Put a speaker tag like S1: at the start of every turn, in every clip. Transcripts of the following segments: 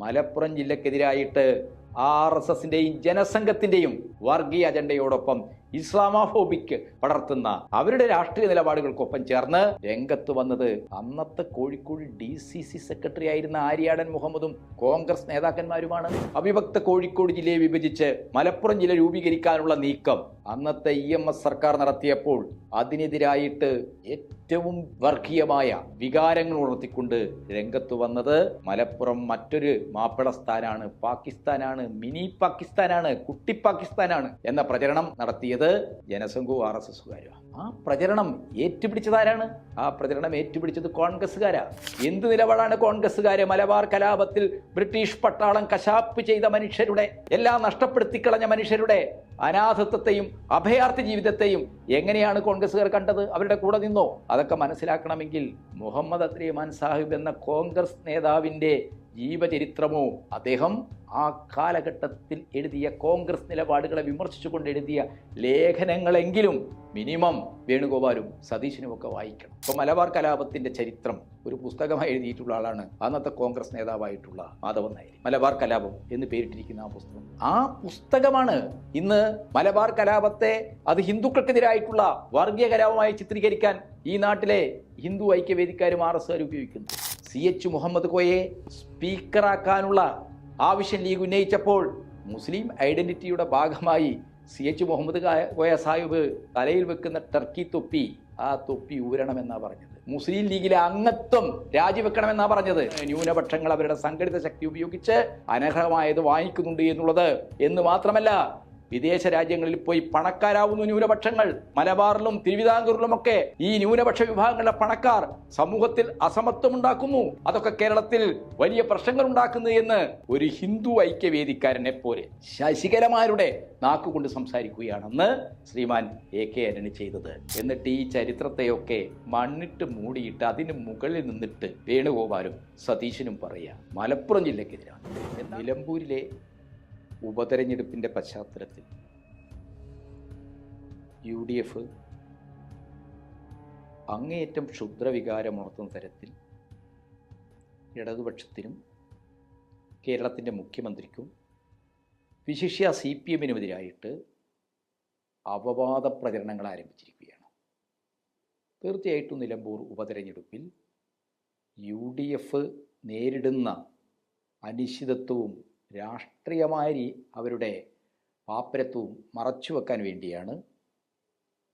S1: മലപ്പുറം ജില്ലക്കെതിരായിട്ട് RSSന്റെയും ജനസംഘത്തിന്റെയും വർഗീയ അജണ്ടയോടൊപ്പം ഇസ്ലാമോഫോബിക് പടർത്തുന്ന അവരുടെ രാഷ്ട്രീയ നിലപാടുകൾക്കൊപ്പം ചേർന്ന് രംഗത്ത് വന്നത് അന്നത്തെ കോഴിക്കോട് DCC സെക്രട്ടറി ആയിരുന്ന ആര്യാടൻ മുഹമ്മദും കോൺഗ്രസ് നേതാക്കന്മാരുമാണ്. അവിഭക്ത കോഴിക്കോട് ജില്ലയെ വിഭജിച്ച് മലപ്പുറം ജില്ല രൂപീകരിക്കാനുള്ള നീക്കം അന്നത്തെ EMS സർക്കാർ നടത്തിയപ്പോൾ അതിനെതിരായിട്ട് ഏറ്റവും വർഗീയമായ വികാരങ്ങൾ ഉണർത്തിക്കൊണ്ട് രംഗത്ത് വന്നത് മലപ്പുറം മറ്റൊരു മാപ്പിളസ്ഥാനാണ്, പാകിസ്ഥാനാണ്, മിനി പാകിസ്ഥാനാണ്, കുട്ടി പാകിസ്ഥാനാണ് എന്ന പ്രചരണം നടത്തിയത് ജനസംഘവും RSSകാരും. ആ പ്രചരണം ഏറ്റുപിടിച്ചതാരാണ്? ആ പ്രചരണം ഏറ്റുപിടിച്ചത് കോൺഗ്രസ്സുകാരാ. എന്ത് നിലപാടാണ് കോൺഗ്രസ്സുകാര്? മലബാർ കലാപത്തിൽ ബ്രിട്ടീഷ് പട്ടാളം കശാപ്പ് ചെയ്ത മനുഷ്യരുടെ, എല്ലാം നഷ്ടപ്പെടുത്തിക്കളഞ്ഞ മനുഷ്യരുടെ അനാഥത്വത്തെയും അഭയാർത്ഥി ജീവിതത്തെയും എങ്ങനെയാണ് കോൺഗ്രസ്സുകാർ കണ്ടത്? അവരുടെ കൂടെ നിന്നോ? അതൊക്കെ മനസ്സിലാക്കണമെങ്കിൽ മുഹമ്മദ് അത്രിയമാൻ സാഹിബ് എന്ന കോൺഗ്രസ് നേതാവിൻ്റെ ജീവചരിത്രമോ അദ്ദേഹം ആ കാലഘട്ടത്തിൽ എഴുതിയ കോൺഗ്രസ് നിലപാടുകളെ വിമർശിച്ചുകൊണ്ട് എഴുതിയ ലേഖനങ്ങളെങ്കിലും മിനിമം വേണുഗോപാലും സതീശനും ഒക്കെ വായിക്കണം. ഇപ്പോൾ മലബാർ കലാപത്തിന്റെ ചരിത്രം ഒരു പുസ്തകമായി എഴുതിയിട്ടുള്ള ആളാണ് അന്നത്തെ കോൺഗ്രസ് നേതാവായിട്ടുള്ള മാധവൻ നായർ. മലബാർ കലാപം എന്ന് പേരിട്ടിരിക്കുന്ന ആ പുസ്തകം, ആ പുസ്തകമാണ് ഇന്ന് മലബാർ കലാപത്തെ അത് ഹിന്ദുക്കൾക്കെതിരായിട്ടുള്ള വർഗീയ കലാപമായി ചിത്രീകരിക്കാൻ ഈ നാട്ടിലെ ഹിന്ദു ഐക്യവേദിക്കാരും RSസുകാരും ഉപയോഗിക്കുന്നു. CH മുഹമ്മദ് കോയെ സ്പീക്കറാക്കാനുള്ള ആവശ്യം ലീഗ് ഉന്നയിച്ചപ്പോൾ മുസ്ലിം ഐഡന്റിറ്റിയുടെ ഭാഗമായി CH മുഹമ്മദ് കോയ സാഹിബ് തലയിൽ വെക്കുന്ന ടർക്കി തൊപ്പി, ആ തൊപ്പി ഊരണമെന്നാണ് പറഞ്ഞത്. മുസ്ലിം ലീഗിലെ അംഗത്വം രാജിവെക്കണമെന്നാണ് പറഞ്ഞത്. ന്യൂനപക്ഷങ്ങൾ അവരുടെ സംഘടിത ശക്തി ഉപയോഗിച്ച് അനർഹമായത് വാങ്ങിക്കുന്നുണ്ട് എന്നുള്ളത് എന്ന് മാത്രമല്ല, വിദേശ രാജ്യങ്ങളിൽ പോയി പണക്കാരാവുന്നു ന്യൂനപക്ഷങ്ങൾ. മലബാറിലും തിരുവിതാംകൂറിലുമൊക്കെ ഈ ന്യൂനപക്ഷ വിഭാഗങ്ങളുടെ പണക്കാർ സമൂഹത്തിൽ അസമത്വം ഉണ്ടാക്കുന്നു. അതൊക്കെ കേരളത്തിൽ വലിയ പ്രശ്നങ്ങൾ ഉണ്ടാക്കുന്നു എന്ന് ഒരു ഹിന്ദു ഐക്യവേദിക്കാരനെ പോലെ ശശികലമാരുടെ നാക്കുകൊണ്ട് സംസാരിക്കുകയാണെന്ന് ശ്രീമാൻ AK ആന്റണി ചെയ്തത്. എന്നിട്ട് ഈ ചരിത്രത്തെയൊക്കെ മണ്ണിട്ട് മൂടിയിട്ട് അതിന് മുകളിൽ നിന്നിട്ട് വേണുഗോപാലും സതീശനും പറയുക മലപ്പുറം ജില്ലക്കെതിരാണ്. നിലമ്പൂരിലെ ഉപതെരഞ്ഞെടുപ്പിൻ്റെ പശ്ചാത്തലത്തിൽ UDF അങ്ങേയറ്റം ക്ഷുദ്രവികാരമുണർത്തുന്ന തരത്തിൽ ഇടതുപക്ഷത്തിനും കേരളത്തിൻ്റെ മുഖ്യമന്ത്രിക്കും വിശിഷ്യ CPMനുമെതിരായിട്ട് അപവാദ പ്രചരണങ്ങൾ ആരംഭിച്ചിരിക്കുകയാണ്. തീർച്ചയായിട്ടും നിലമ്പൂർ ഉപതെരഞ്ഞെടുപ്പിൽ UDF നേരിടുന്ന അനിശ്ചിതത്വവും രാഷ്ട്രീയമായ അവരുടെ പാപ്പരത്വവും മറച്ചുവെക്കാൻ വേണ്ടിയാണ്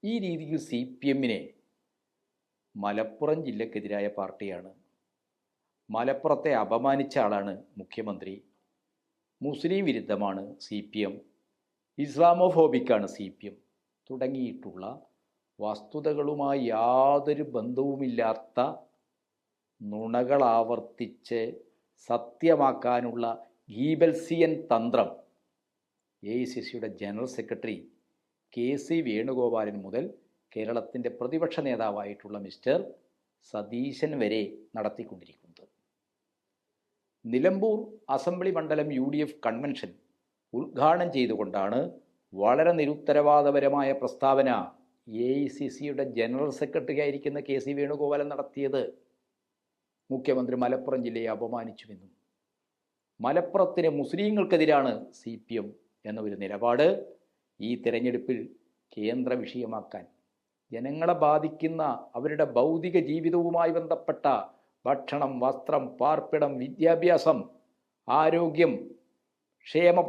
S1: ഈ രീതിയിൽ CPMനെ മലപ്പുറം ജില്ലക്കെതിരായ പാർട്ടിയാണ്, മലപ്പുറത്തെ അപമാനിച്ച ആളാണ് മുഖ്യമന്ത്രി, മുസ്ലിം വിരുദ്ധമാണ് CPM, ഇസ്ലാമോഫോബിക്കാണ് CPM തുടങ്ങിയിട്ടുള്ള വസ്തുതകളുമായി യാതൊരു ബന്ധവുമില്ലാത്ത നുണകൾ ആവർത്തിച്ച് സത്യമാക്കാനുള്ള ഗീബൽസിയൻ തന്ത്രം AICCയുടെ ജനറൽ സെക്രട്ടറി KC വേണുഗോപാലൻ മുതൽ കേരളത്തിൻ്റെ പ്രതിപക്ഷ നേതാവായിട്ടുള്ള മിസ്റ്റർ സതീശൻ വരെ നടത്തിക്കൊണ്ടിരിക്കുന്നത്. നിലമ്പൂർ അസംബ്ലി മണ്ഡലം UDF കൺവെൻഷൻ ഉദ്ഘാടനം ചെയ്തുകൊണ്ടാണ് വളരെ നിരുത്തരവാദപരമായ പ്രസ്താവന AICCയുടെ ജനറൽ സെക്രട്ടറി ആയിരിക്കുന്ന KC വേണുഗോപാലൻ നടത്തിയത്. മുഖ്യമന്ത്രി മലപ്പുറം ജില്ലയെ അപമാനിച്ചുവെന്നും മലപ്പുറത്തിന് മുസ്ലിങ്ങൾക്കെതിരാണ് CPM എന്ന ഒരു നിലപാട് ഈ തെരഞ്ഞെടുപ്പിൽ കേന്ദ്ര വിഷയമാക്കാൻ, ജനങ്ങളെ ബാധിക്കുന്ന അവരുടെ ഭൗതിക ജീവിതവുമായി ബന്ധപ്പെട്ട ഭക്ഷണം, വസ്ത്രം, പാർപ്പിടം, വിദ്യാഭ്യാസം, ആരോഗ്യം, ക്ഷേമ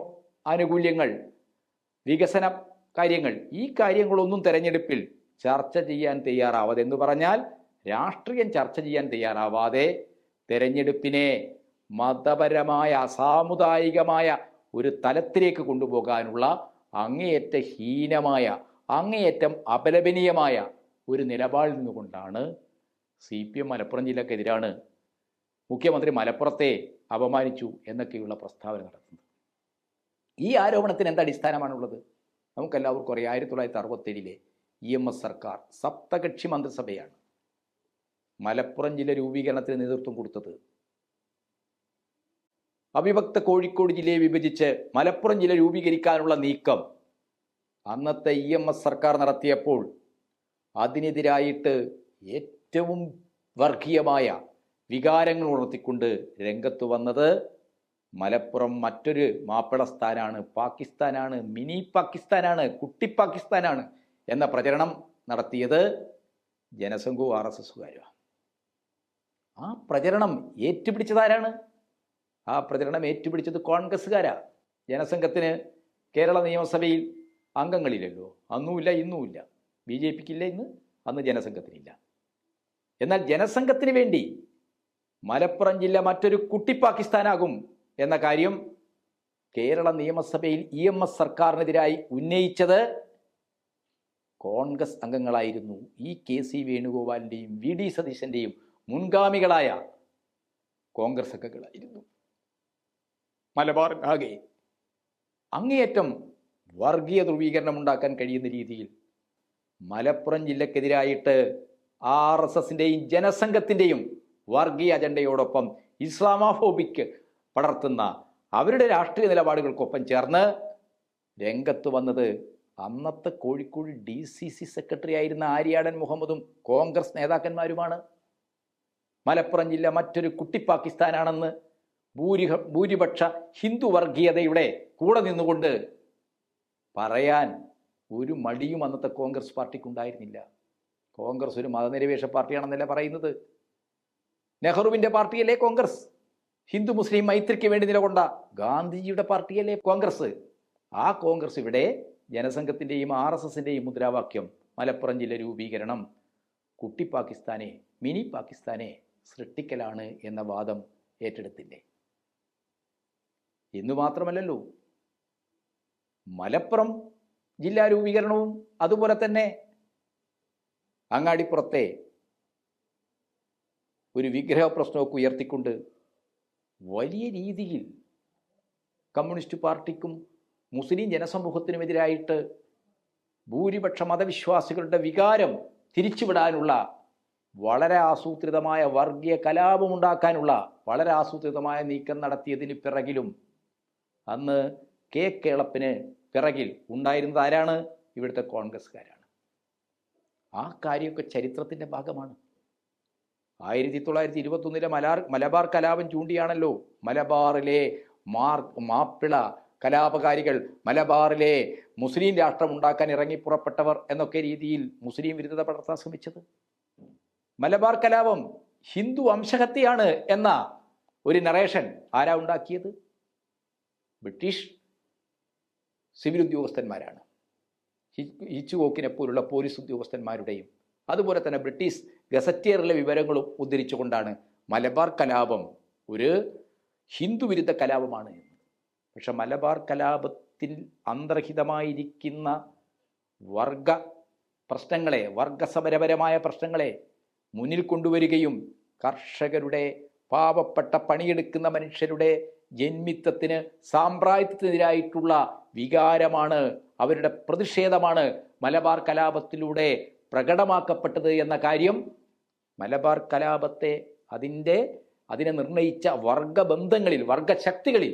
S1: ആനുകൂല്യങ്ങൾ, വികസന കാര്യങ്ങൾ, ഈ കാര്യങ്ങളൊന്നും തെരഞ്ഞെടുപ്പിൽ ചർച്ച ചെയ്യാൻ തയ്യാറാവാതെ, എന്ന് പറഞ്ഞാൽ രാഷ്ട്രീയം ചർച്ച ചെയ്യാൻ തയ്യാറാവാതെ തെരഞ്ഞെടുപ്പിനെ മതപരമായ അസാമുദായികമായ ഒരു തലത്തിലേക്ക് കൊണ്ടുപോകാനുള്ള അങ്ങേയറ്റ ഹീനമായ, അങ്ങേയറ്റം അപലപനീയമായ ഒരു നിലപാടിൽ നിന്നുകൊണ്ടാണ് CPM മലപ്പുറം ജില്ലക്കെതിരാണ്, മുഖ്യമന്ത്രി മലപ്പുറത്തെ അപമാനിച്ചു എന്നൊക്കെയുള്ള പ്രസ്താവന നടത്തുന്നത്. ഈ ആരോപണത്തിന് എന്ത് അടിസ്ഥാനമാണുള്ളത്? നമുക്കെല്ലാവർക്കും അറിയാം, 1967 EMS സർക്കാർ സപ്തകക്ഷി മന്ത്രിസഭയാണ് മലപ്പുറം ജില്ല രൂപീകരണത്തിന് നേതൃത്വം കൊടുത്തത്. അവിഭക്ത കോഴിക്കോട് ജില്ലയെ വിഭജിച്ച് മലപ്പുറം ജില്ല രൂപീകരിക്കാനുള്ള നീക്കം അന്നത്തെ EMS സർക്കാർ നടത്തിയപ്പോൾ അതിനെതിരായിട്ട് ഏറ്റവും വർഗീയമായ വികാരങ്ങൾ ഉണർത്തിക്കൊണ്ട് രംഗത്ത് വന്നത് മലപ്പുറം മറ്റൊരു മാപ്പിള സ്ഥാനാണ്, പാകിസ്ഥാനാണ്, മിനി പാകിസ്ഥാനാണ്, കുട്ടി പാകിസ്ഥാനാണ് എന്ന പ്രചരണം നടത്തിയത് ജനസംഘവും RSSകാരുമാണ്. ആ പ്രചരണം ഏറ്റുപിടിച്ചതാരാണ്? ആ പ്രചരണം ഏറ്റുപിടിച്ചത് കോൺഗ്രസ്സുകാരാ. ജനസംഘത്തിന് കേരള നിയമസഭയിൽ അംഗങ്ങളില്ലല്ലോ, അന്നുമില്ല ഇന്നുമില്ല. BJPക്കില്ല ഇന്ന്, അന്ന് ജനസംഘത്തിനില്ല. എന്നാൽ ജനസംഘത്തിന് വേണ്ടി മലപ്പുറം ജില്ല മറ്റൊരു കുട്ടി പാകിസ്ഥാനാകും എന്ന കാര്യം കേരള നിയമസഭയിൽ EMS സർക്കാരിനെതിരായി ഉന്നയിച്ചത് കോൺഗ്രസ് അംഗങ്ങളായിരുന്നു. KC വേണുഗോപാലിൻ്റെയും VD സതീശൻ്റെയും മുൻഗാമികളായ കോൺഗ്രസ് അംഗങ്ങളായിരുന്നു. മലബാർ ആകെ അങ്ങേയറ്റം വർഗീയ ധ്രുവീകരണം ഉണ്ടാക്കാൻ കഴിയുന്ന രീതിയിൽ മലപ്പുറം ജില്ലക്കെതിരായിട്ട് RSSൻ്റെയും ജനസംഘത്തിൻ്റെയും വർഗീയ അജണ്ടയോടൊപ്പം ഇസ്ലാമോഫോബിക് പടർത്തുന്ന അവരുടെ രാഷ്ട്രീയ നിലപാടുകൾക്കൊപ്പം ചേർന്ന് രംഗത്ത് വന്നത് അന്നത്തെ കോഴിക്കോട് DCC സെക്രട്ടറി ആയിരുന്ന ആര്യാടൻ മുഹമ്മദും കോൺഗ്രസ് നേതാക്കന്മാരുമാണ്. മലപ്പുറം ജില്ല മറ്റൊരു കുട്ടി പാകിസ്ഥാനാണെന്ന് ഭൂരിപക്ഷ ഹിന്ദു വർഗീയതയുടെ കൂടെ നിന്നുകൊണ്ട് പറയാൻ ഒരു മടിയും അന്നത്തെ കോൺഗ്രസ് പാർട്ടിക്കുണ്ടായിരുന്നില്ല. കോൺഗ്രസ് ഒരു മതനിരപേക്ഷ പാർട്ടിയാണെന്നല്ല പറയുന്നത്. നെഹ്റുവിൻ്റെ പാർട്ടിയല്ലേ കോൺഗ്രസ്? ഹിന്ദു മുസ്ലിം മൈത്രിക്ക് വേണ്ടി നിലകൊണ്ട ഗാന്ധിജിയുടെ പാർട്ടിയല്ലേ കോൺഗ്രസ്? ആ കോൺഗ്രസ് ഇവിടെ ജനസംഘത്തിൻ്റെയും RSSൻ്റെയും മുദ്രാവാക്യം മലപ്പുറം ജില്ല രൂപീകരണം കുട്ടി പാകിസ്ഥാനെ, മിനി പാകിസ്ഥാനെ സൃഷ്ടിക്കലാണ് എന്ന വാദം ഏറ്റെടുത്തില്ലേ? ഇന്നു മാത്രമല്ലല്ലോ, മലപ്പുറം ജില്ലാ രൂപീകരണവും അതുപോലെ തന്നെ അങ്ങാടിപ്പുറത്തെ ഒരു വിഗ്രഹ പ്രശ്നമൊക്കെ ഉയർത്തിക്കൊണ്ട് വലിയ രീതിയിൽ കമ്മ്യൂണിസ്റ്റ് പാർട്ടിക്കും മുസ്ലിം ജനസമൂഹത്തിനുമെതിരായിട്ട് ഭൂരിപക്ഷ മതവിശ്വാസികളുടെ വികാരം തിരിച്ചുവിടാനുള്ള വളരെ ആസൂത്രിതമായ വർഗീയ കലാപമുണ്ടാക്കാനുള്ള വളരെ ആസൂത്രിതമായ നീക്കം നടത്തിയതിന് പിറകിലും അന്ന് കേളപ്പന് പിറകിൽ ഉണ്ടായിരുന്നത് ആരാണ്? ഇവിടുത്തെ കോൺഗ്രസ്സുകാരാണ്. ആ കാര്യമൊക്കെ ചരിത്രത്തിൻ്റെ ഭാഗമാണ്. 1921 മലബാർ കലാപം ചൂണ്ടിയാണല്ലോ മലബാറിലെ മാപ്പിള കലാപകാരികൾ, മലബാറിലെ മുസ്ലിം രാഷ്ട്രം ഉണ്ടാക്കാൻ ഇറങ്ങി പുറപ്പെട്ടവർ എന്നൊക്കെ രീതിയിൽ മുസ്ലിം വിരുദ്ധത പടർത്താൻ ശ്രമിച്ചത്. മലബാർ കലാപം ഹിന്ദു വംശഹത്യയാണ് എന്ന ഒരു നറേഷൻ ആരാ ഉണ്ടാക്കിയത്? British civil ഉദ്യോഗസ്ഥന്മാരാണ്. ഹിച്ചുകോക്കിനെ പോലുള്ള പോലീസ് ഉദ്യോഗസ്ഥന്മാരുടെയും അതുപോലെ തന്നെ ബ്രിട്ടീഷ് ഗസറ്റിയറിലെ വിവരങ്ങളും ഉദ്ധരിച്ചുകൊണ്ടാണ് മലബാർ കലാപം ഒരു ഹിന്ദു വിരുദ്ധ കലാപമാണ് എന്ന്. പക്ഷെ മലബാർ കലാപത്തിൽ അന്തർഹിതമായിരിക്കുന്ന വർഗ പ്രശ്നങ്ങളെ, വർഗസമരപരമായ പ്രശ്നങ്ങളെ മുന്നിൽ കൊണ്ടുവരികയും കർഷകരുടെ, പാവപ്പെട്ട പണിയെടുക്കുന്ന മനുഷ്യരുടെ ജന്മിത്വത്തിന്, സാമ്രാജ്യത്തിനെതിരായിട്ടുള്ള വികാരമാണ്, അവരുടെ പ്രതിഷേധമാണ് മലബാർ കലാപത്തിലൂടെ പ്രകടമാക്കപ്പെട്ടത് എന്ന കാര്യം മലബാർ കലാപത്തെ അതിനെ നിർണയിച്ച വർഗബന്ധങ്ങളിൽ, വർഗശക്തികളിൽ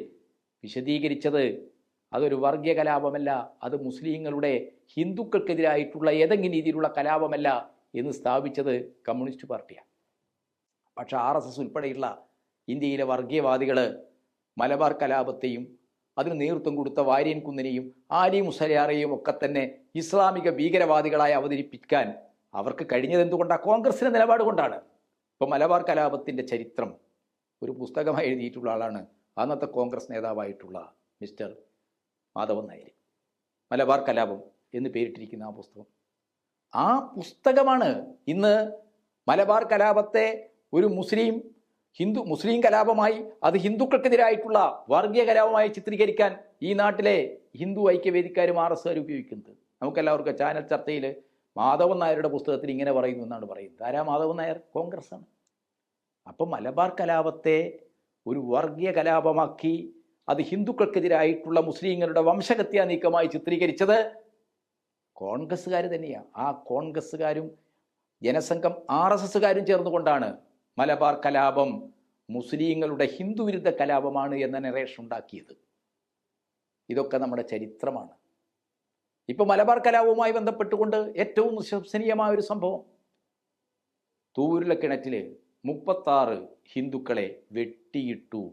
S1: വിശദീകരിച്ചത് അതൊരു വർഗീയ കലാപമല്ല, അത് മുസ്ലിങ്ങളുടെ ഹിന്ദുക്കൾക്കെതിരായിട്ടുള്ള ഏതെങ്കിലും രീതിയിലുള്ള കലാപമല്ല എന്ന് സ്ഥാപിച്ചത് കമ്മ്യൂണിസ്റ്റ് പാർട്ടിയാണ്. പക്ഷെ RSS ഉൾപ്പെടെയുള്ള ഇന്ത്യയിലെ വർഗീയവാദികൾ മലബാർ കലാപത്തെയും അതിന് നേതൃത്വം കൊടുത്ത വാര്യൻ കുന്നിനെയും ആലി മുസലിയാറേയും ഒക്കെ തന്നെ ഇസ്ലാമിക ഭീകരവാദികളായി അവതരിപ്പിക്കാൻ അവർക്ക് കഴിഞ്ഞത് എന്തുകൊണ്ടാണ്? കോൺഗ്രസിൻ്റെ നിലപാട് കൊണ്ടാണ്. ഇപ്പോൾ മലബാർ കലാപത്തിൻ്റെ ചരിത്രം ഒരു പുസ്തകമായി എഴുതിയിട്ടുള്ള ആളാണ് അന്നത്തെ കോൺഗ്രസ് നേതാവായിട്ടുള്ള മിസ്റ്റർ മാധവൻ നായർ. മലബാർ കലാപം എന്ന് പേരിട്ടിരിക്കുന്ന ആ പുസ്തകം, ആ പുസ്തകമാണ് ഇന്ന് മലബാർ കലാപത്തെ ഒരു മുസ്ലിം കലാപമായി, അത് ഹിന്ദുക്കൾക്കെതിരായിട്ടുള്ള വർഗീയ കലാപമായി ചിത്രീകരിക്കാൻ ഈ നാട്ടിലെ ഹിന്ദു ഐക്യവേദിക്കാരും RSS ഉപയോഗിക്കുന്നത്. നമുക്കെല്ലാവർക്കും ചാനൽ ചർച്ചയിൽ മാധവൻ നായരുടെ പുസ്തകത്തിൽ ഇങ്ങനെ പറയുന്നു എന്നാണ് പറയുന്നത്. ആരാ മാധവൻ നായർ? കോൺഗ്രസ് ആണ്. അപ്പം മലബാർ കലാപത്തെ ഒരു വർഗീയ കലാപമാക്കി അത് ഹിന്ദുക്കൾക്കെതിരായിട്ടുള്ള മുസ്ലിങ്ങളുടെ വംശഹത്യാ നീക്കമായി ചിത്രീകരിച്ചത് കോൺഗ്രസ്സുകാർ തന്നെയാണ്. ആ കോൺഗ്രസ്സുകാരും ജനസംഘം RSSകാരും ചേർന്നുകൊണ്ടാണ് മലബാർ കലാപം മുസ്ലിങ്ങളുടെ ഹിന്ദുവിരുദ്ധ കലാപമാണ് എന്ന നറേഷൻ ഉണ്ടാക്കിയത്. ഇതൊക്കെ നമ്മുടെ ചരിത്രമാണ്. ഇപ്പോൾ മലബാർ കലാപവുമായി ബന്ധപ്പെട്ടുകൊണ്ട് ഏറ്റവും വിശ്വസനീയമായ ഒരു സംഭവം, തൂരിലെ കിണറ്റിൽ 36 ഹിന്ദുക്കളെ വെട്ടിയിട്ടു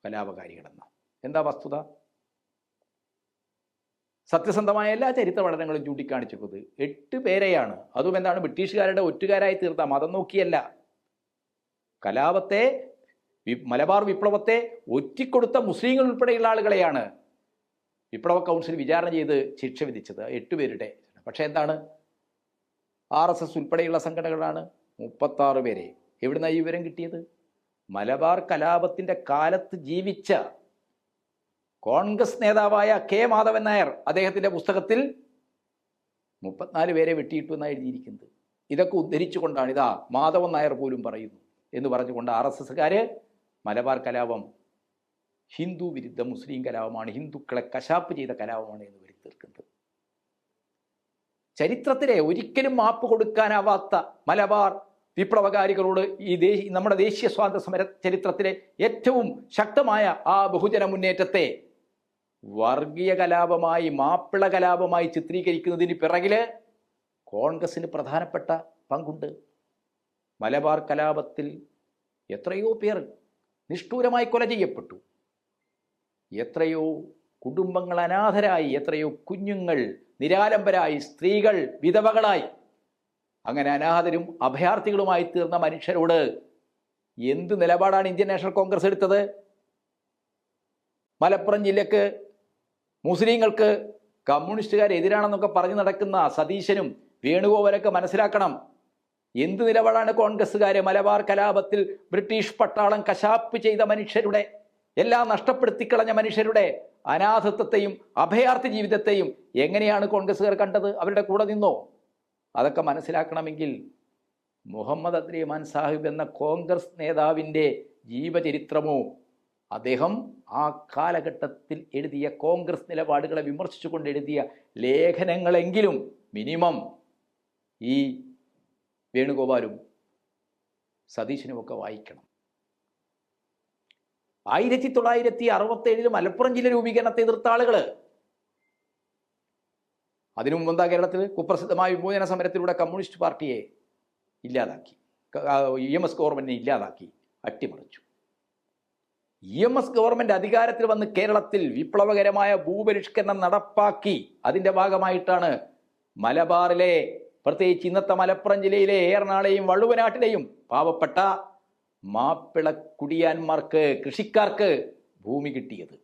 S1: കലാപകാരികളെന്ന്. എന്താ വസ്തുത? സത്യസന്ധമായ എല്ലാ ചരിത്ര പഠനങ്ങളും ചൂണ്ടിക്കാണിച്ചിട്ടുള്ളത് 8 പേരെയാണ്. അതും എന്താണ്, ബ്രിട്ടീഷുകാരുടെ ഒറ്റുകാരായി തീർത്ത, മതം നോക്കിയല്ല. കലാപത്തെ, മലബാർ വിപ്ലവത്തെ ഒറ്റിക്കൊടുത്ത മുസ്ലിങ്ങൾ ഉൾപ്പെടെയുള്ള ആളുകളെയാണ് വിപ്ലവ കൗൺസിൽ വിചാരണ ചെയ്ത് ശിക്ഷ വിധിച്ചത്, 8 പേരുടെ. പക്ഷേ എന്താണ്, RSS ഉൾപ്പെടെയുള്ള സംഘടനകളാണ് 36 പേരെ. എവിടുന്നാണ് ഈ വിവരം കിട്ടിയത്? മലബാർ കലാപത്തിൻ്റെ കാലത്ത് ജീവിച്ച കോൺഗ്രസ് നേതാവായ കെ മാധവൻ നായർ അദ്ദേഹത്തിൻ്റെ പുസ്തകത്തിൽ 34 പേരെ വെട്ടിയിട്ടു എന്നാണ് എഴുതിയിരിക്കുന്നത്. ഇതൊക്കെ ഉദ്ധരിച്ചുകൊണ്ടാണ്, ഇതാ മാധവൻ നായർ പോലും പറയുന്നു എന്ന് പറഞ്ഞുകൊണ്ട് RSSകാർ മലബാർ കലാപം ഹിന്ദു വിരുദ്ധ മുസ്ലിം കലാപമാണ്, ഹിന്ദുക്കളെ കശാപ്പ് ചെയ്ത കലാപമാണ് എന്ന് വരുത്തി തീർക്കുന്നത്. ചരിത്രത്തിലെ ഒരിക്കലും മാപ്പ് കൊടുക്കാനാവാത്ത മലബാർ വിപ്ലവകാരികളോട് നമ്മുടെ ദേശീയ സ്വാതന്ത്ര്യ സമര ചരിത്രത്തിലെ ഏറ്റവും ശക്തമായ ആ ബഹുജന മുന്നേറ്റത്തെ വർഗീയ കലാപമായി, മാപ്പിള കലാപമായി ചിത്രീകരിക്കുന്നതിന് പിറകില് കോൺഗ്രസിന് പ്രധാനപ്പെട്ട പങ്കുണ്ട്. മലബാർ കലാപത്തിൽ എത്രയോ പേർ നിഷ്ഠൂരമായി കൊല ചെയ്യപ്പെട്ടു, എത്രയോ കുടുംബങ്ങൾ അനാഥരായി, എത്രയോ കുഞ്ഞുങ്ങൾ നിരാലംബരായി, സ്ത്രീകൾ വിധവകളായി. അങ്ങനെ അനാഥരും അഭയാർത്ഥികളുമായി തീർന്ന മനുഷ്യരോട് എന്ത് നിലപാടാണ് ഇന്ത്യൻ നാഷണൽ കോൺഗ്രസ് എടുത്തത്? മലപ്പുറം ജില്ലക്ക് മുസ്ലിങ്ങൾക്ക് കമ്മ്യൂണിസ്റ്റുകാരെതിരാണെന്നൊക്കെ പറഞ്ഞു നടക്കുന്ന സതീശനും വേണുഗോപാലൊക്കെ മനസ്സിലാക്കണം, എന്ത് നിലപാടാണ് കോൺഗ്രസ്സുകാർ മലബാർ കലാപത്തിൽ ബ്രിട്ടീഷ് പട്ടാളം കശാപ്പ് ചെയ്ത മനുഷ്യരുടെ, എല്ലാം നഷ്ടപ്പെടുത്തിക്കളഞ്ഞ മനുഷ്യരുടെ അനാഥത്വത്തെയും അഭയാർത്ഥി ജീവിതത്തെയും എങ്ങനെയാണ് കോൺഗ്രസ്സുകാർ കണ്ടത്? അവരുടെ കൂടെ നിന്നോ? അതൊക്കെ മനസ്സിലാക്കണമെങ്കിൽ മുഹമ്മദ് അബ്ദുറഹ്മാൻ സാഹിബ് എന്ന കോൺഗ്രസ് നേതാവിൻ്റെ ജീവചരിത്രമോ അദ്ദേഹം ആ കാലഘട്ടത്തിൽ എഴുതിയ കോൺഗ്രസ് നിലപാടുകളെ വിമർശിച്ചുകൊണ്ട് എഴുതിയ ലേഖനങ്ങളെങ്കിലും മിനിമം ഈ വേണുഗോപാലും സതീശനുമൊക്കെ വായിക്കണം. 1967 മലപ്പുറം ജില്ല രൂപീകരണത്തെ എതിർത്ത ആളുകൾ, അതിനു മുമ്പ് കേരളത്തിൽ കുപ്രസിദ്ധമായ വിമോചന സമരത്തിലൂടെ കമ്മ്യൂണിസ്റ്റ് പാർട്ടിയെ ഇല്ലാതാക്കി, EMS ഗവൺമെന്റിനെ ഇല്ലാതാക്കി, അട്ടിമറിച്ചു. EMS ഗവൺമെന്റ് അധികാരത്തിൽ വന്ന് കേരളത്തിൽ വിപ്ലവകരമായ ഭൂപരിഷ്കരണം നടപ്പാക്കി. അതിൻ്റെ ഭാഗമായിട്ടാണ് മലബാറിലെ, പ്രത്യേകിച്ച് ഇന്നത്തെ മലപ്പുറം ജില്ലയിലെ ഏറനാളെയും വള്ളുവനാട്ടിലെയും പാവപ്പെട്ട മാപ്പിള കുടിയാന്മാർക്ക്, കൃഷിക്കാർക്ക് ഭൂമി കിട്ടിയത്.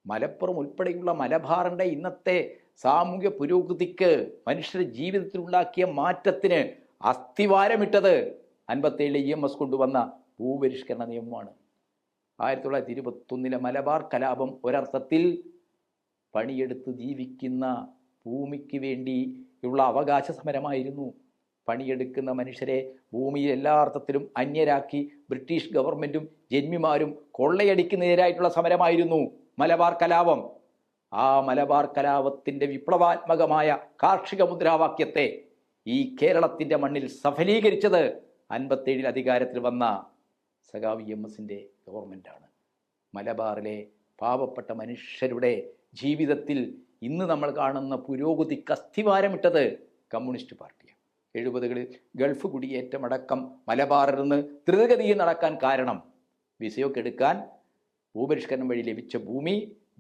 S1: മലപ്പുറം ഉൾപ്പെടെയുള്ള മലബാറിൻ്റെ ഇന്നത്തെ സാമൂഹ്യ പുരോഗതിക്ക്, മനുഷ്യരുടെ ജീവിതത്തിലുണ്ടാക്കിയ മാറ്റത്തിന് അസ്ഥിവാരമിട്ടത് 57 EMS കൊണ്ടുവന്ന ഭൂപരിഷ്കരണ നിയമമാണ്. 1921 മലബാർ കലാപം ഒരർത്ഥത്തിൽ പണിയെടുത്ത് ജീവിക്കുന്ന ഭൂമിക്ക് വേണ്ടിയുള്ള അവകാശ സമരമായിരുന്നു. പണിയെടുക്കുന്ന മനുഷ്യരെ ഭൂമിയിൽ എല്ലാ അർത്ഥത്തിലും അന്യരാക്കി ബ്രിട്ടീഷ് ഗവൺമെൻറ്റും ജന്മിമാരും കൊള്ളയടിക്കുന്നതിനായിട്ടുള്ള സമരമായിരുന്നു മലബാർ കലാപം. ആ മലബാർ കലാപത്തിൻ്റെ വിപ്ലവാത്മകമായ കാർഷിക മുദ്രാവാക്യത്തെ ഈ കേരളത്തിൻ്റെ മണ്ണിൽ സഫലീകരിച്ചത് 57 അധികാരത്തിൽ വന്ന സഖാവ് EMSൻ്റെ ഗവൺമെൻറ്റാണ്. മലബാറിലെ പാവപ്പെട്ട മനുഷ്യരുടെ ജീവിതത്തിൽ ഇന്ന് നമ്മൾ കാണുന്ന പുരോഗതിക്ക് അസ്ഥിവാരമിട്ടത് കമ്മ്യൂണിസ്റ്റ് പാർട്ടിയാണ്. 70കളിൽ ഗൾഫ് കുടിയേറ്റമടക്കം മലബാറിൽ നിന്ന് ദ്രുതഗതിയിൽ നടക്കാൻ കാരണം വിസയൊക്കെ എടുക്കാൻ ഭൂപരിഷ്കരണം വഴി ലഭിച്ച ഭൂമി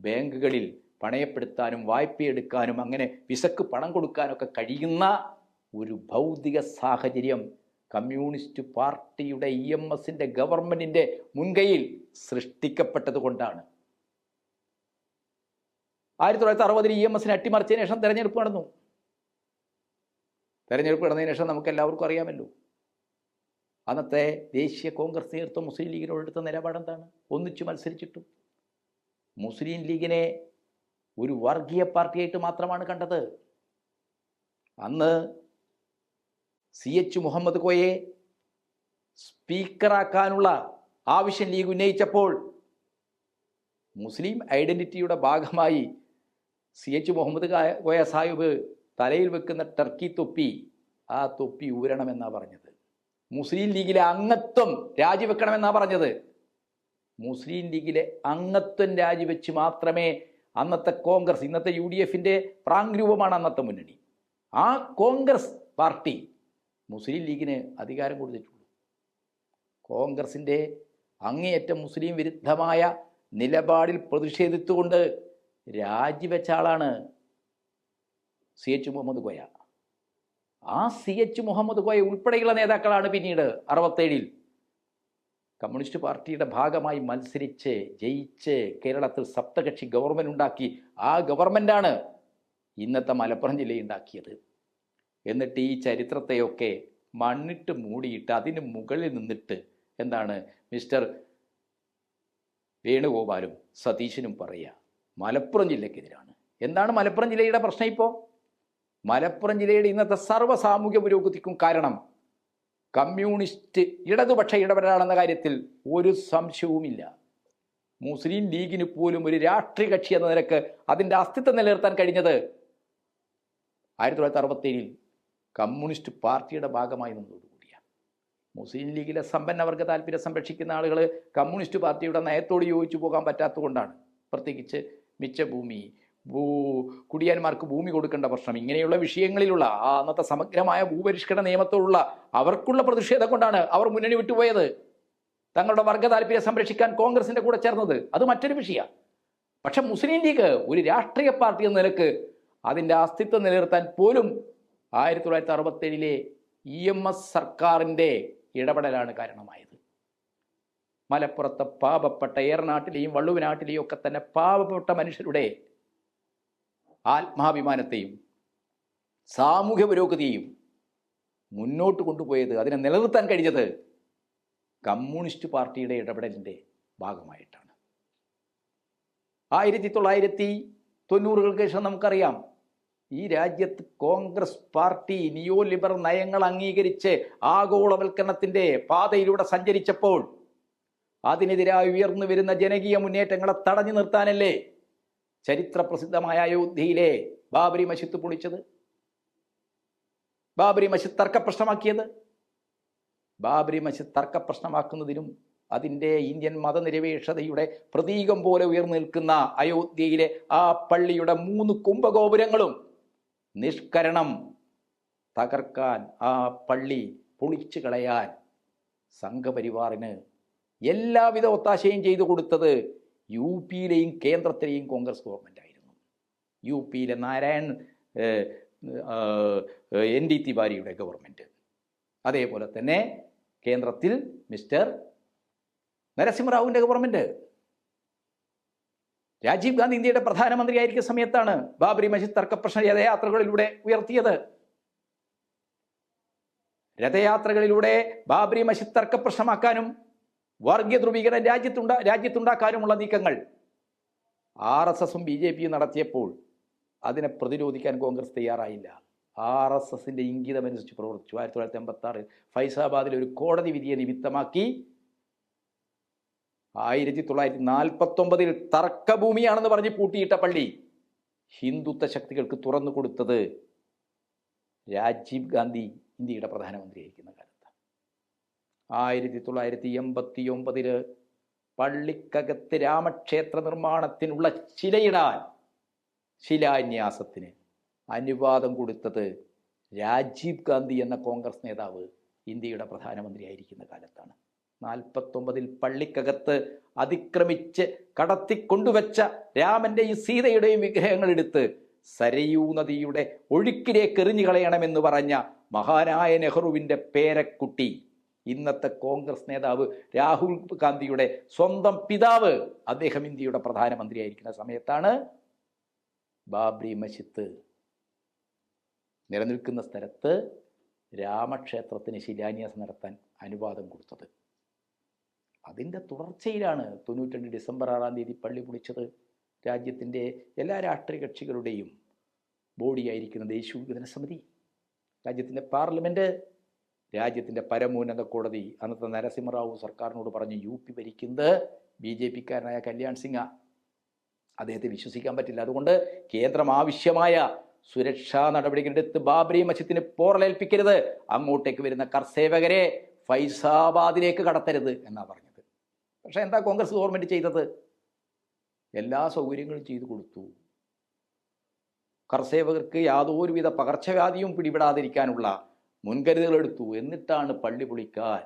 S1: ബാങ്കുകളിൽ പണയപ്പെടുത്താനും വായ്പയെടുക്കാനും അങ്ങനെ വിസക്ക് പണം കൊടുക്കാനൊക്കെ കഴിയുന്ന ഒരു ഭൗതിക സാഹചര്യം കമ്മ്യൂണിസ്റ്റ് പാർട്ടിയുടെ EMSൻ്റെ ഗവൺമെൻറ്റിൻ്റെ മുൻകൈയിൽ സൃഷ്ടിക്കപ്പെട്ടത് കൊണ്ടാണ്. 1960 EMSനെ അട്ടിമറിച്ചതിന് ശേഷം തെരഞ്ഞെടുപ്പ് നടന്നു. തെരഞ്ഞെടുപ്പ് നടന്നതിന് ശേഷം നമുക്ക് എല്ലാവർക്കും അറിയാമല്ലോ, അന്നത്തെ ദേശീയ കോൺഗ്രസ് നേതൃത്വം മുസ്ലിം ലീഗിനോട് എടുത്ത നിലപാടെന്താണ്? ഒന്നിച്ചു മത്സരിച്ചിട്ടും മുസ്ലിം ലീഗിനെ ഒരു വർഗീയ പാർട്ടിയായിട്ട് മാത്രമാണ് കണ്ടത്. അന്ന് CH മുഹമ്മദ് കോയെ സ്പീക്കറാക്കാനുള്ള ആവശ്യം ലീഗ് ഉന്നയിച്ചപ്പോൾ മുസ്ലിം ഐഡന്റിറ്റിയുടെ ഭാഗമായി CH മുഹമ്മദ് കോയ സാഹിബ് തലയിൽ വെക്കുന്ന ടർക്കി തൊപ്പി, ആ തൊപ്പി ഊരണമെന്നാണ് പറഞ്ഞത്. മുസ്ലിം ലീഗിലെ അംഗത്വം രാജിവെക്കണമെന്നാണ് പറഞ്ഞത്. മുസ്ലിം ലീഗിലെ അംഗത്വം രാജിവെച്ച് മാത്രമേ അന്നത്തെ കോൺഗ്രസ്, ഇന്നത്തെ UDFൻ്റെ പ്രാങ് രൂപമാണ് അന്നത്തെ മുന്നണി, ആ കോൺഗ്രസ് പാർട്ടി മുസ്ലിം ലീഗിന് അധികാരം കൊടുത്തിട്ടുള്ളൂ. കോൺഗ്രസിൻ്റെ അങ്ങേയറ്റം മുസ്ലിം വിരുദ്ധമായ നിലപാടിൽ പ്രതിഷേധിച്ചുകൊണ്ട് രാജിവെച്ച ആളാണ് CH മുഹമ്മദ് കോയ. ആ CH മുഹമ്മദ് കോയ ഉൾപ്പെടെയുള്ള നേതാക്കളാണ് പിന്നീട് 67-ൽ കമ്മ്യൂണിസ്റ്റ് പാർട്ടിയുടെ ഭാഗമായി മത്സരിച്ച് ജയിച്ച് കേരളത്തിൽ സപ്തകക്ഷി ഗവൺമെൻറ് ഉണ്ടാക്കി. ആ ഗവൺമെൻറ്റാണ് ഇന്നത്തെ മലപ്പുറം ജില്ലയുണ്ടാക്കിയത്. എന്നിട്ട് ഈ ചരിത്രത്തെയൊക്കെ മണ്ണിട്ട് മൂടിയിട്ട് അതിന് മുകളിൽ നിന്നിട്ട് എന്താണ് മിസ്റ്റർ വേണുഗോപാലും സതീശനും പറയുക മലപ്പുറം ജില്ലക്കെതിരാണ്. എന്താണ് മലപ്പുറം ജില്ലയുടെ പ്രശ്നം? ഇപ്പോൾ മലപ്പുറം ജില്ലയുടെ ഇന്നത്തെ സർവ്വ സാമൂഹ്യ പുരോഗതിക്കും കാരണം കമ്മ്യൂണിസ്റ്റ് ഇടതുപക്ഷ ഇടപെടലാണെന്ന കാര്യത്തിൽ ഒരു സംശയവുമില്ല. മുസ്ലിം ലീഗിന് പോലും ഒരു രാഷ്ട്രീയ കക്ഷി എന്ന നിലക്ക് അതിൻ്റെ അസ്തിത്വം നിലനിർത്താൻ കഴിഞ്ഞത് 1967-ൽ കമ്മ്യൂണിസ്റ്റ് പാർട്ടിയുടെ ഭാഗമായി നിന്നതോടുകൂടിയാണ്. മുസ്ലിം ലീഗിലെ സമ്പന്നവർഗ താല്പര്യം സംരക്ഷിക്കുന്ന ആളുകൾ കമ്മ്യൂണിസ്റ്റ് പാർട്ടിയുടെ നയത്തോട് യോജിച്ചു പോകാൻ പറ്റാത്തതുകൊണ്ടാണ്. പ്രത്യേകിച്ച് മിച്ചഭൂമി, കുടിയാന്മാർക്ക് ഭൂമി കൊടുക്കേണ്ട പ്രശ്നം, ഇങ്ങനെയുള്ള വിഷയങ്ങളിലുള്ള ആ അന്നത്തെ സമഗ്രമായ ഭൂപരിഷ്കരണ നിയമത്തോടുള്ള അവർക്കുള്ള പ്രതിഷേധം കൊണ്ടാണ് അവർ മുന്നണി വിട്ടുപോയത്. തങ്ങളുടെ വർഗ താല്പര്യം സംരക്ഷിക്കാൻ കോൺഗ്രസിന്റെ കൂടെ ചേർന്നത് അത് മറ്റൊരു വിഷയമാണ്. പക്ഷെ മുസ്ലിം ലീഗ് ഒരു രാഷ്ട്രീയ പാർട്ടി എന്ന നിലക്ക് അതിൻ്റെ അസ്തിത്വം നിലനിർത്താൻ പോലും 1967-ലെ EMS സർക്കാരിൻ്റെ ഇടപെടലാണ് കാരണമായത്. മലപ്പുറത്തെ പാവപ്പെട്ട ഏറനാട്ടിലെയും വള്ളുവനാട്ടിലെയും ഒക്കെ തന്നെ പാവപ്പെട്ട മനുഷ്യരുടെ ആത്മാഭിമാനത്തെയും സാമൂഹ്യ പുരോഗതിയെയും മുന്നോട്ട് കൊണ്ടുപോയത്, അതിനെ നിലനിർത്താൻ കഴിഞ്ഞത് കമ്മ്യൂണിസ്റ്റ് പാർട്ടിയുടെ ഇടപെടലിൻ്റെ ഭാഗമായിട്ടാണ്. 1990-കൾക്ക് ശേഷം നമുക്കറിയാം ഈ രാജ്യത്ത് കോൺഗ്രസ് പാർട്ടി നിയോ ലിബറൽ നയങ്ങൾ അംഗീകരിച്ച് ആഗോളവൽക്കരണത്തിൻ്റെ പാതയിലൂടെ സഞ്ചരിച്ചപ്പോൾ അതിനെതിരായി ഉയർന്നു വരുന്ന ജനകീയ മുന്നേറ്റങ്ങളെ തടഞ്ഞു നിർത്താനല്ലേ ചരിത്ര പ്രസിദ്ധമായ അയോധ്യയിലെ ബാബരി മസ്ജിദ് പൊളിച്ചത്, ബാബരി മസ്ജിദ് തർക്കപ്രശ്നമാക്കിയത്? ബാബരി മസ്ജിദ് തർക്കപ്രശ്നമാക്കുന്നതിനും അതിൻ്റെ ഇന്ത്യൻ മതനിരപേക്ഷതയുടെ പ്രതീകം പോലെ ഉയർന്നു നിൽക്കുന്ന അയോധ്യയിലെ ആ പള്ളിയുടെ 3 കുംഭഗോപുരങ്ങളും നിഷ്കരണം തകർക്കാൻ, ആ പള്ളി പൊളിച്ചു കളയാൻ സംഘപരിവാറിന് എല്ലാവിധ ഒത്താശയും ചെയ്തു കൊടുത്തത് UP-യിലെയും കേന്ദ്രത്തിലെയും കോൺഗ്രസ് ഗവൺമെൻറ് ആയിരുന്നു. UP-യിലെ നാരായൺ ND തിവാരിയുടെ ഗവൺമെൻറ്, അതേപോലെ തന്നെ കേന്ദ്രത്തിൽ മിസ്റ്റർ നരസിംഹറാവുവിൻ്റെ ഗവൺമെൻറ്. രാജീവ് ഗാന്ധി ഇന്ത്യയുടെ പ്രധാനമന്ത്രിയായിരിക്കുന്ന സമയത്താണ് ബാബരി മസ്ജിദ് തർക്കപ്രശ്ന രഥയാത്രകളിലൂടെ ഉയർത്തിയത്. രഥയാത്രകളിലൂടെ ബാബരി മസ്ജിദ് തർക്കപ്രശ്നമാക്കാനും വർഗീയ ധ്രുവീകരണം രാജ്യത്തുണ്ടാക്കാനുമുള്ള നീക്കങ്ങൾ RSSും BJPയും നടത്തിയപ്പോൾ അതിനെ പ്രതിരോധിക്കാൻ കോൺഗ്രസ് തയ്യാറായില്ല. RSSന്റെ ഇംഗിതമനുസരിച്ച് പ്രവർത്തിച്ചു. 1986 ഫൈസാബാദിലെ ഒരു കോടതി വിധിയെ നിമിത്തമാക്കി 1949-ൽ തർക്കഭൂമിയാണെന്ന് പറഞ്ഞ് പൂട്ടിയിട്ട പള്ളി ഹിന്ദുത്വ ശക്തികൾക്ക് തുറന്നു കൊടുത്തത് രാജീവ് ഗാന്ധി ഇന്ത്യയുടെ പ്രധാനമന്ത്രിയായിരിക്കുന്ന കാലത്ത്. 1989-ൽ പള്ളിക്കകത്ത് രാമക്ഷേത്ര നിർമ്മാണത്തിനുള്ള ശിലാന്യാസത്തിന് അനുവാദം കൊടുത്തത് രാജീവ് ഗാന്ധി എന്ന കോൺഗ്രസ് നേതാവ് ഇന്ത്യയുടെ പ്രധാനമന്ത്രിയായിരിക്കുന്ന കാലത്താണ്. 1949-ൽ പള്ളിക്കകത്ത് അതിക്രമിച്ച് കടത്തിക്കൊണ്ടുവച്ച രാമൻ്റെയും സീതയുടെയും വിഗ്രഹങ്ങൾ എടുത്ത് സരയൂ നദിയുടെ ഒഴുക്കിലേക്ക് എറിഞ്ഞു കളയണമെന്ന് പറഞ്ഞ മഹാനായ നെഹ്റുവിൻ്റെ പേരക്കുട്ടി, ഇന്നത്തെ കോൺഗ്രസ് നേതാവ് രാഹുൽ ഗാന്ധിയുടെ സ്വന്തം പിതാവ്, അദ്ദേഹം ഇന്ത്യയുടെ പ്രധാനമന്ത്രിയായിരിക്കുന്ന സമയത്താണ് ബാബരി മസ്ജിദ് നിലനിൽക്കുന്ന സ്ഥലത്ത് രാമക്ഷേത്രത്തിന് ശിലാന്യാസം നടത്താൻ അനുവാദം കൊടുത്തത്. അതിൻ്റെ തുടർച്ചയിലാണ് 92 ഡിസംബർ 6 പള്ളി പൊളിച്ചത്. രാജ്യത്തിൻ്റെ എല്ലാ രാഷ്ട്രീയ കക്ഷികളുടെയും ബോഡിയായിരിക്കുന്ന ദേശീയ വികസന സമിതി, രാജ്യത്തിൻ്റെ പാർലമെൻറ്റ്, രാജ്യത്തിൻ്റെ പരമോന്നത കോടതി അന്നത്തെ നരസിംഹറാവു സർക്കാരിനോട് പറഞ്ഞു UP ഭരിക്കുന്നത് BJPക്കാരനായ കല്യാൺ സിംഗ്, അദ്ദേഹത്തെ വിശ്വസിക്കാൻ പറ്റില്ല, അതുകൊണ്ട് കേന്ദ്രം ആവശ്യമായ സുരക്ഷാ നടപടികളെടുത്ത് ബാബരി മസ്ജിദിന് പോറലേൽപ്പിക്കരുത്, അങ്ങോട്ടേക്ക് വരുന്ന കർസേവകരെ ഫൈസാബാദിലേക്ക് കടത്തരുത് എന്നാണ് പറഞ്ഞത്. പക്ഷേ എന്താ കോൺഗ്രസ് ഗവൺമെൻറ് ചെയ്തത്? എല്ലാ സൗകര്യങ്ങളും ചെയ്തു കൊടുത്തു. കർസേവകർക്ക് യാതൊരുവിധ പകർച്ചവ്യാധിയും പിടിപെടാതിരിക്കാനുള്ള മുൻകരുതലുകൾ എടുത്തു. എന്നിട്ടാണ് പള്ളി പൊളിക്കാൻ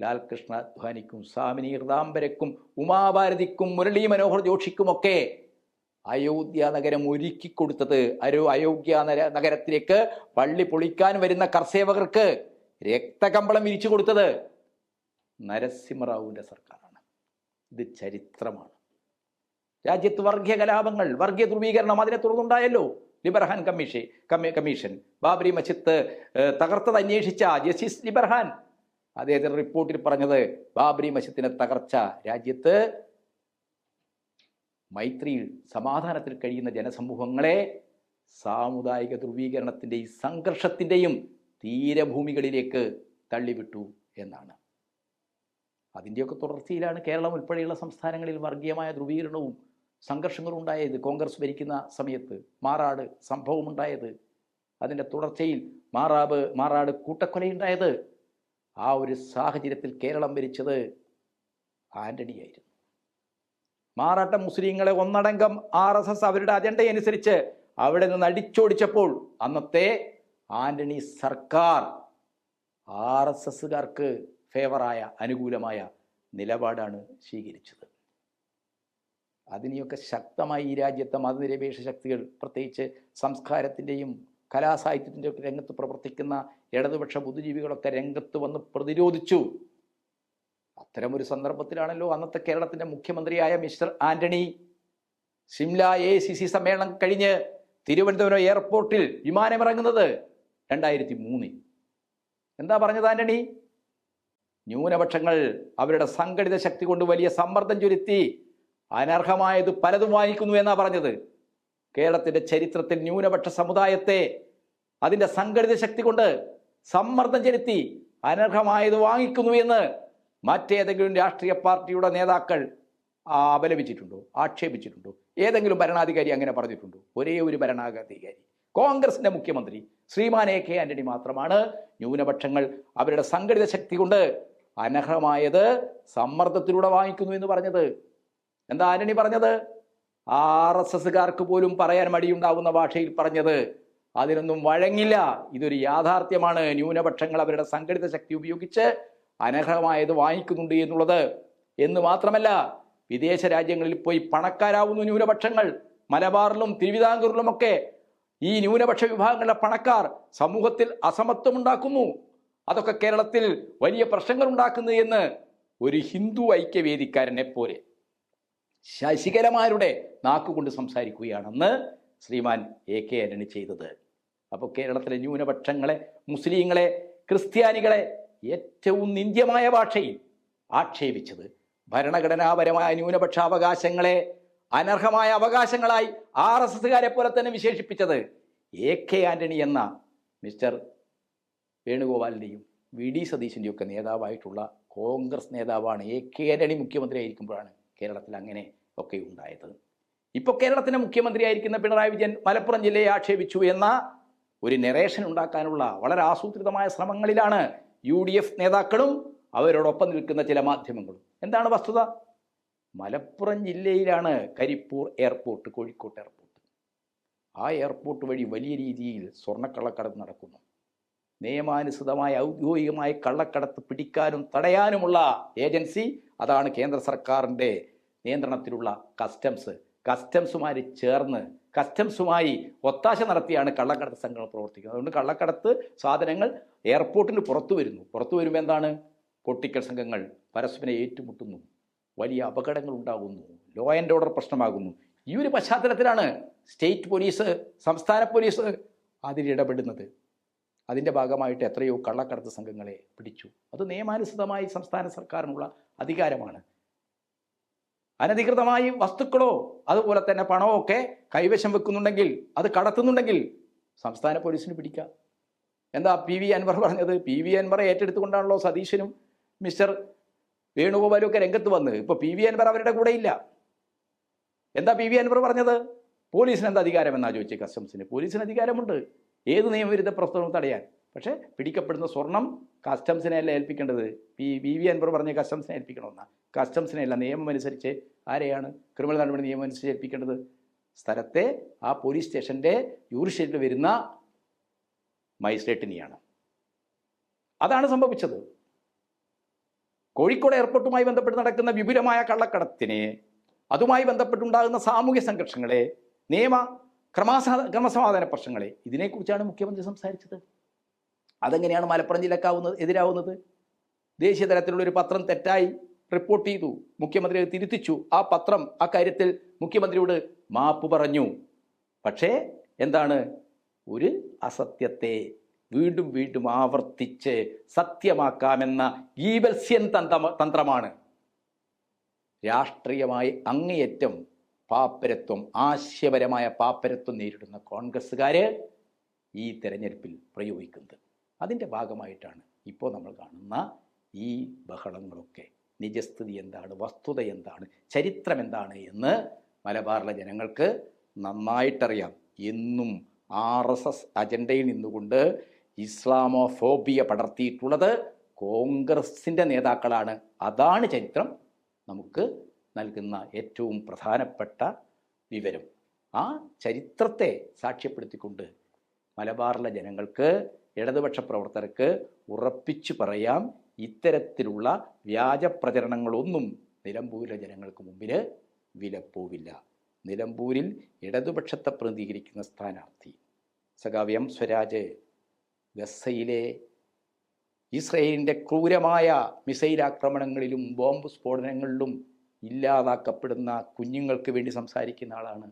S1: ലാൽകൃഷ്ണ അദ്വാനിക്കും സ്വാമിനി ഋതാംബരക്കും ഉമാഭാരതിക്കും മുരളീ മനോഹർ ജോഷിക്കുമൊക്കെ അയോധ്യ നഗരം ഒരുക്കിക്കൊടുത്തത്, അയോധ്യ നഗരത്തിലേക്ക് പള്ളി പൊളിക്കാൻ വരുന്ന കർസേവകർക്ക് രക്തകമ്പളം വിരിച്ചു കൊടുത്തത് നരസിംഹറാവുവിൻ്റെ സർക്കാരാണ്. ഇത് ചരിത്രമാണ്. രാജ്യത്ത് വർഗീയ കലാപങ്ങൾ, വർഗീയ ധ്രുവീകരണം അതിനെ തുടർന്നുണ്ടായല്ലോ. ലിബർഹാൻ കമ്മീഷൻ ബാബരി മസ്ജിദ് തകർത്തത് അന്വേഷിച്ച ജസ്റ്റിസ് ലിബർഹാൻ അദ്ദേഹത്തിന്റെ റിപ്പോർട്ടിൽ പറഞ്ഞത് ബാബരി മസ്ജിദിനെ തകർച്ച രാജ്യത്ത് മൈത്രിയിൽ സമാധാനത്തിൽ കഴിയുന്ന ജനസമൂഹങ്ങളെ സാമുദായിക ധ്രുവീകരണത്തിൻ്റെയും സംഘർഷത്തിൻ്റെയും തീരഭൂമികളിലേക്ക് തള്ളിവിട്ടു എന്നാണ്. അതിൻ്റെയൊക്കെ തുടർച്ചയിലാണ് കേരളം ഉൾപ്പെടെയുള്ള സംസ്ഥാനങ്ങളിൽ വർഗീയമായ ധ്രുവീകരണവും സംഘർഷങ്ങളും ഉണ്ടായത്. കോൺഗ്രസ് ഭരിക്കുന്ന സമയത്ത് മാറാട് സംഭവമുണ്ടായത്, അതിൻ്റെ തുടർച്ചയിൽ മാറാട് കൂട്ടക്കൊലയുണ്ടായത്. ആ ഒരു സാഹചര്യത്തിൽ കേരളം ഭരിച്ചത് ആന്റണിയായിരുന്നു. മാറാട്ട മുസ്ലിങ്ങളെ ഒന്നടങ്കം RSS അവരുടെ അജണ്ടയനുസരിച്ച് അവിടെ നിന്ന് അടിച്ചോടിച്ചപ്പോൾ അന്നത്തെ ആന്റണി സർക്കാർ RSSകാർക്ക് ഫേവറായ അനുകൂലമായ നിലപാടാണ് സ്വീകരിച്ചത്. അതിനെയൊക്കെ ശക്തമായി ഈ രാജ്യത്തെ മതനിരപേക്ഷ ശക്തികൾ, പ്രത്യേകിച്ച് സംസ്കാരത്തിൻ്റെയും കലാസാഹിത്യത്തിൻ്റെയും ഒക്കെ രംഗത്ത് പ്രവർത്തിക്കുന്ന ഇടതുപക്ഷ ബുദ്ധിജീവികളൊക്കെ രംഗത്ത് വന്ന് പ്രതിരോധിച്ചു. അത്തരമൊരു സന്ദർഭത്തിലാണല്ലോ അന്നത്തെ കേരളത്തിൻ്റെ മുഖ്യമന്ത്രിയായ മിസ്റ്റർ ആന്റണി സിംല AICC സമ്മേളനം കഴിഞ്ഞ് തിരുവനന്തപുരം എയർപോർട്ടിൽ വിമാനമിറങ്ങുന്നത് 2003. എന്താ പറഞ്ഞത് ആന്റണി? ന്യൂനപക്ഷങ്ങൾ അവരുടെ സംഘടിത ശക്തി കൊണ്ട് വലിയ സമ്മർദ്ദം ചുരുത്തി അനർഹമായത് പലതും വാങ്ങിക്കുന്നു എന്നാ പറഞ്ഞത്. കേരളത്തിൻ്റെ ചരിത്രത്തിൽ ന്യൂനപക്ഷ സമുദായത്തെ അതിൻ്റെ സംഘടിത ശക്തി കൊണ്ട് സമ്മർദ്ദം ചെലുത്തി അനർഹമായത് വാങ്ങിക്കുന്നു എന്ന് മറ്റേതെങ്കിലും രാഷ്ട്രീയ പാർട്ടിയുടെ നേതാക്കൾ അപലപിച്ചിട്ടുണ്ടോ, ആക്ഷേപിച്ചിട്ടുണ്ടോ? ഏതെങ്കിലും ഭരണാധികാരി അങ്ങനെ പറഞ്ഞിട്ടുണ്ടോ? ഒരേ ഒരു ഭരണാധികാരി, കോൺഗ്രസിന്റെ മുഖ്യമന്ത്രി ശ്രീമാൻ AK ആന്റണി മാത്രമാണ് ന്യൂനപക്ഷങ്ങൾ അവരുടെ സംഘടിത ശക്തി കൊണ്ട് അനർഹമായത് സമ്മർദ്ദത്തിലൂടെ വാങ്ങിക്കുന്നു എന്ന് പറഞ്ഞത്. എന്താ ആന്റണി പറഞ്ഞത്? RSSകാർക്ക് പോലും പറയാൻ മടിയുണ്ടാവുന്ന ഭാഷയിൽ പറഞ്ഞത്. അതിനൊന്നും വഴങ്ങില്ല, ഇതൊരു യാഥാർത്ഥ്യമാണ്. ന്യൂനപക്ഷങ്ങൾ അവരുടെ സംഘടിത ശക്തി ഉപയോഗിച്ച് അനർഹമായത് വാങ്ങിക്കുന്നുണ്ട് എന്നുള്ളത്. എന്ന് മാത്രമല്ല, വിദേശ രാജ്യങ്ങളിൽ പോയി പണക്കാരാവുന്നു ന്യൂനപക്ഷങ്ങൾ. മലബാറിലും തിരുവിതാംകൂറിലുമൊക്കെ ഈ ന്യൂനപക്ഷ വിഭാഗങ്ങളുടെ പണക്കാർ സമൂഹത്തിൽ അസമത്വം ഉണ്ടാക്കുന്നു. അതൊക്കെ കേരളത്തിൽ വലിയ പ്രശ്നങ്ങൾ ഉണ്ടാക്കുന്നു എന്ന് ഒരു ഹിന്ദു ഐക്യവേദിക്കാരനെ പോലെ ശശികലമാരുടെ നാക്കുകൊണ്ട് സംസാരിക്കുകയാണെന്ന് ശ്രീമാൻ AK ആന്റണി ചെയ്തത്. അപ്പോൾ കേരളത്തിലെ ന്യൂനപക്ഷങ്ങളെ, മുസ്ലിങ്ങളെ, ക്രിസ്ത്യാനികളെ ഏറ്റവും നിന്ദ്യമായ ഭാഷയിൽ ആക്ഷേപിച്ചത്, ഭരണഘടനാപരമായ ന്യൂനപക്ഷ അവകാശങ്ങളെ അനർഹമായ അവകാശങ്ങളായി RSSകാരെ പോലെ തന്നെ വിശേഷിപ്പിച്ചത് AK ആന്റണി എന്ന മിസ്റ്റർ വേണുഗോപാലിൻ്റെയും VD സതീശൻ്റെയും ഒക്കെ നേതാവായിട്ടുള്ള കോൺഗ്രസ് നേതാവാണ്. AK ആന്റണി മുഖ്യമന്ത്രി ആയിരിക്കുമ്പോഴാണ് കേരളത്തിൽ അങ്ങനെ ഒക്കെ ഉണ്ടായത്. ഇപ്പോൾ കേരളത്തിൻ്റെ മുഖ്യമന്ത്രിയായിരിക്കുന്ന പിണറായി വിജയൻ മലപ്പുറം ജില്ലയെ ആക്ഷേപിച്ചു എന്ന ഒരു നെറേഷൻ ഉണ്ടാക്കാനുള്ള വളരെ ആസൂത്രിതമായ ശ്രമങ്ങളിലാണ് UDF നേതാക്കളും അവരോടൊപ്പം നിൽക്കുന്ന ചില മാധ്യമങ്ങളും. എന്താണ് വസ്തുത? മലപ്പുറം ജില്ലയിലാണ് കരിപ്പൂർ എയർപോർട്ട്, കോഴിക്കോട് എയർപോർട്ട്. ആ എയർപോർട്ട് വഴി വലിയ രീതിയിൽ സ്വർണ്ണക്കള്ളക്കടത്ത് നടക്കുന്നു. നിയമാനുസൃതമായ ഔദ്യോഗികമായ കള്ളക്കടത്ത് പിടിക്കാനും തടയാനുമുള്ള ഏജൻസി അതാണ് കേന്ദ്ര സർക്കാരിൻ്റെ നിയന്ത്രണത്തിലുള്ള കസ്റ്റംസ്. കസ്റ്റംസുമായി ചേർന്ന് കസ്റ്റംസുമായി ഒത്താശ നടത്തിയാണ് കള്ളക്കടത്ത് സംഘങ്ങൾ പ്രവർത്തിക്കുന്നത്. അതുകൊണ്ട് കള്ളക്കടത്ത് സാധനങ്ങൾ എയർപോർട്ടിന് പുറത്തു വരുമ്പോൾ എന്താണ്? പൊട്ടിക്കൽ സംഘങ്ങൾ പരസ്പരം ഏറ്റുമുട്ടുന്നു, വലിയ അപകടങ്ങൾ ഉണ്ടാകുന്നു, ലോ ആൻഡ് ഓർഡർ പ്രശ്നമാകുന്നു. ഈ ഒരു പശ്ചാത്തലത്തിലാണ് സ്റ്റേറ്റ് പോലീസ്, സംസ്ഥാന പോലീസ് അതിലിടപെടുന്നത്. അതിൻ്റെ ഭാഗമായിട്ട് എത്രയോ കള്ളക്കടത്ത് സംഘങ്ങളെ പിടിച്ചു. അത് നിയമാനുസൃതമായി സംസ്ഥാന സർക്കാരിനുള്ള അധികാരമാണ്. അനധികൃതമായി വസ്തുക്കളോ അതുപോലെ തന്നെ പണമോ ഒക്കെ കൈവശം വെക്കുന്നുണ്ടെങ്കിൽ, അത് കടത്തുന്നുണ്ടെങ്കിൽ സംസ്ഥാന പോലീസിന് പിടിക്കാം. എന്താ PV അൻവർ പറഞ്ഞത്? PV അൻവറെ ഏറ്റെടുത്തുകൊണ്ടാണല്ലോ സതീശനും മിസ്റ്റർ വേണുഗോപാലും ഒക്കെ രംഗത്ത് വന്ന്. ഇപ്പോൾ PV അൻവർ അവരുടെ കൂടെ ഇല്ല. എന്താ PV അൻവർ പറഞ്ഞത്? പോലീസിന് എന്താ അധികാരം എന്നാ ചോദിച്ചത് കസ്റ്റംസിന്. പോലീസിന് അധികാരമുണ്ട് ഏത് നിയമവിരുദ്ധ പ്രവർത്തനവും തടയാൻ. പക്ഷേ പിടിക്കപ്പെടുന്ന സ്വർണം കസ്റ്റംസിനെയല്ല ഏൽപ്പിക്കേണ്ടത്. PV അൻവർ പറഞ്ഞ് കസ്റ്റംസിനെ ഏൽപ്പിക്കണമെന്നാ. കസ്റ്റംസിനെയല്ല, നിയമം അനുസരിച്ച് ആരെയാണ് ക്രിമിനൽ നടപടി നിയമം അനുസരിച്ച് ഏൽപ്പിക്കേണ്ടത്? സ്ഥലത്തെ ആ പോലീസ് സ്റ്റേഷൻ്റെ യൂറിഷ്യത്തിൽ വരുന്ന മജിസ്ട്രേറ്റിനെയാണ്. അതാണ് സംഭവിച്ചത്. കോഴിക്കോട് എയർപോർട്ടുമായി ബന്ധപ്പെട്ട് നടക്കുന്ന വിപുലമായ കള്ളക്കടത്തിനെ, അതുമായി ബന്ധപ്പെട്ടുണ്ടാകുന്ന സാമൂഹ്യ സംഘർഷങ്ങളെ, ക്രമസമാധാന പ്രശ്നങ്ങളെ, ഇതിനെക്കുറിച്ചാണ് മുഖ്യമന്ത്രി സംസാരിച്ചത്. അതെങ്ങനെയാണ് മലപ്പുറം ജില്ലക്കാവുന്നത് എതിരാവുന്നത്? ദേശീയ തലത്തിലുള്ളൊരു പത്രം തെറ്റായി റിപ്പോർട്ട് ചെയ്തു, മുഖ്യമന്ത്രി അത് തിരുത്തിച്ചു. ആ പത്രം ആ കാര്യത്തിൽ മുഖ്യമന്ത്രിയോട് മാപ്പ് പറഞ്ഞു. പക്ഷേ എന്താണ്, ഒരു അസത്യത്തെ വീണ്ടും വീണ്ടും ആവർത്തിച്ച് സത്യമാക്കാമെന്ന ഗീബൽസ്യൻ തന്ത്രമാണ്. രാഷ്ട്രീയമായി അങ്ങേയറ്റം പാപ്പരത്വം, ആശയപരമായ പാപ്പരത്വം നേരിടുന്ന കോൺഗ്രസ്സുകാര് ഈ തെരഞ്ഞെടുപ്പിൽ പ്രയോഗിക്കുന്നത്. അതിൻ്റെ ഭാഗമായിട്ടാണ് ഇപ്പോൾ നമ്മൾ കാണുന്ന ഈ ബഹളങ്ങളൊക്കെ. നിജസ്ഥിതി എന്താണ്, വസ്തുത എന്താണ്, ചരിത്രം എന്താണ് എന്ന് മലബാറിലെ ജനങ്ങൾക്ക് നന്നായിട്ടറിയാം. എന്നും RSS അജണ്ടയിൽ നിന്നുകൊണ്ട് ഇസ്ലാമോഫോബിയ പടർത്തിയിട്ടുള്ളത് കോൺഗ്രസിൻ്റെ നേതാക്കളാണ്. അതാണ് ചരിത്രം നമുക്ക് നൽകുന്ന ഏറ്റവും പ്രധാനപ്പെട്ട വിവരം. ആ ചരിത്രത്തെ സാക്ഷ്യപ്പെടുത്തിക്കൊണ്ട് മലബാറിലെ ജനങ്ങൾക്ക്, ഇടതുപക്ഷ പ്രവർത്തകർക്ക് ഉറപ്പിച്ചു പറയാം, ഇത്തരത്തിലുള്ള വ്യാജ പ്രചരണങ്ങളൊന്നും നിലമ്പൂരിലെ ജനങ്ങൾക്ക് മുമ്പിൽ വിലപ്പോവില്ല. നിലമ്പൂരിൽ ഇടതുപക്ഷത്തെ പ്രതിനിധീകരിക്കുന്ന സ്ഥാനാർത്ഥി സഖാവ് M. സ്വരാജ് ഗസയിലെ ഇസ്രയേലിൻ്റെ ക്രൂരമായ മിസൈൽ ആക്രമണങ്ങളിലും ബോംബ് സ്ഫോടനങ്ങളിലും ഇല്ലാതാക്കപ്പെടുന്ന കുഞ്ഞുങ്ങൾക്ക് വേണ്ടി സംസാരിക്കുന്ന ആളാണ്.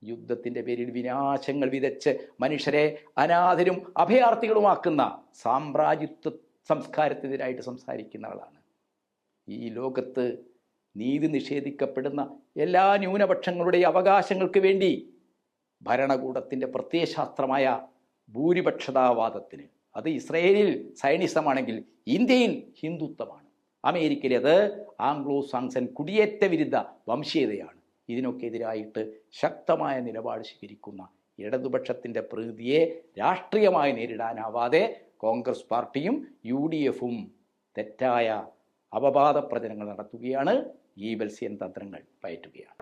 S1: യുദ്ധത്തിൻ്റെ പേരിൽ വിനാശങ്ങൾ വിതച്ച് മനുഷ്യരെ അനാഥരും അഭയാർത്ഥികളുമാക്കുന്ന സാമ്രാജ്യത്വ സംസ്കാരത്തിനെതിരായിട്ട് സംസാരിക്കുന്ന ആളാണ്. ഈ ലോകത്ത് നീതി നിഷേധിക്കപ്പെടുന്ന എല്ലാ ന്യൂനപക്ഷങ്ങളുടെയും അവകാശങ്ങൾക്ക് വേണ്ടി ഭരണകൂടത്തിൻ്റെ പ്രത്യയശാസ്ത്രമായ ഭൂരിപക്ഷതാവാദത്തിന്, അത് ഇസ്രയേലിൽ സയനിസമാണെങ്കിൽ ഇന്ത്യയിൽ ഹിന്ദുത്വമാണ്, അമേരിക്കയിൽ അത് ആംഗ്ലോ സാക്സൺ കുടിയേറ്റ വിരുദ്ധ വംശീയതയാണ്. ഇതിനൊക്കെ എതിരായിട്ട് ശക്തമായ നിലപാട് സ്വീകരിക്കുന്ന ഇടതുപക്ഷത്തിൻ്റെ പ്രതിനിധിയെ രാഷ്ട്രീയമായി നേരിടാനാവാതെ കോൺഗ്രസ് പാർട്ടിയും UDFും തെറ്റായ അപവാദ പ്രചരണങ്ങൾ നടത്തുകയാണ്, ഗീബൽസ്യൻ തന്ത്രങ്ങൾ പയറ്റുകയാണ്.